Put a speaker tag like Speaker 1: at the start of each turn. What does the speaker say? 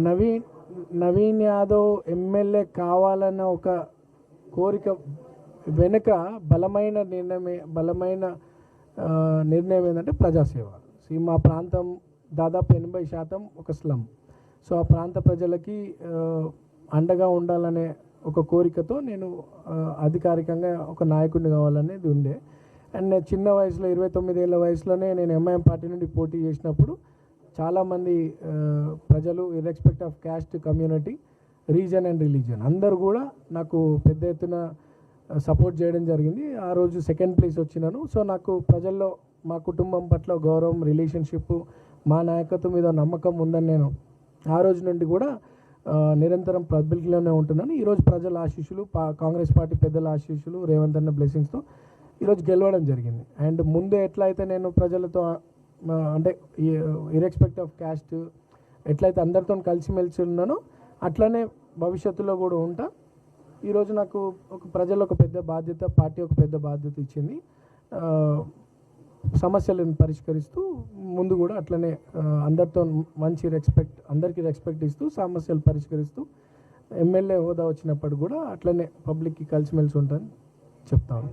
Speaker 1: Naveen Naveen Yadav MLA కావాలన్న ఒక కోరిక వెనుక బలమైన నిర్ణయం ఏంటంటే ప్రజాసేవ. మా ప్రాంతం దాదాపు 80% ఒక స్లమ్. సో ఆ ప్రాంత ప్రజలకి అండగా ఉండాలనే ఒక కోరికతో నేను అధికారికంగా ఒక నాయకుడిని కావాలనేది ఉండే. అండ్ నేను చిన్న వయసులో 29 ఏళ్ళ వయసులోనే నేను ఎంఐఎం పార్టీ నుండి పోటీ చేసినప్పుడు చాలామంది ప్రజలు irrespective of caste, community, region and religion అందరూ కూడా నాకు పెద్ద ఎత్తున సపోర్ట్ చేయడం జరిగింది. ఆ రోజు సెకండ్ ప్లేస్ వచ్చినాను. సో నాకు ప్రజల్లో మా కుటుంబం పట్ల గౌరవం, రిలేషన్షిప్, మా నాయకత్వం మీద నమ్మకం ఉందని నేను ఆ రోజు నుండి కూడా నిరంతరం పబ్లిక్లోనే ఉంటున్నాను. ఈరోజు ప్రజల ఆశీస్సులు, కాంగ్రెస్ పార్టీ పెద్దల ఆశీస్సులు, రేవంత్ అన్న బ్లెస్సింగ్స్తో ఈరోజు గెలవడం జరిగింది. అండ్ ముందు ఎట్లా అయితే నేను ప్రజలతో అంటే ఇర్రెస్పెక్ట్ ఆఫ్ క్యాస్ట్ ఎట్లయితే అందరితో కలిసిమెలిసి ఉన్నానో అట్లనే భవిష్యత్తులో కూడా ఉంటా. ఈరోజు నాకు ప్రజలు ఒక పెద్ద బాధ్యత, పార్టీ ఒక పెద్ద బాధ్యత ఇచ్చింది. సమస్యలను పరిష్కరిస్తూ ముందు కూడా అట్లనే అందరితో మంచి అందరికీ రెస్పెక్ట్ ఇస్తూ సమస్యలు పరిష్కరిస్తూ ఎమ్మెల్యే హోదా వచ్చినప్పుడు కూడా అట్లనే పబ్లిక్కి కలిసిమెలిసి ఉంటానని చెప్తాను.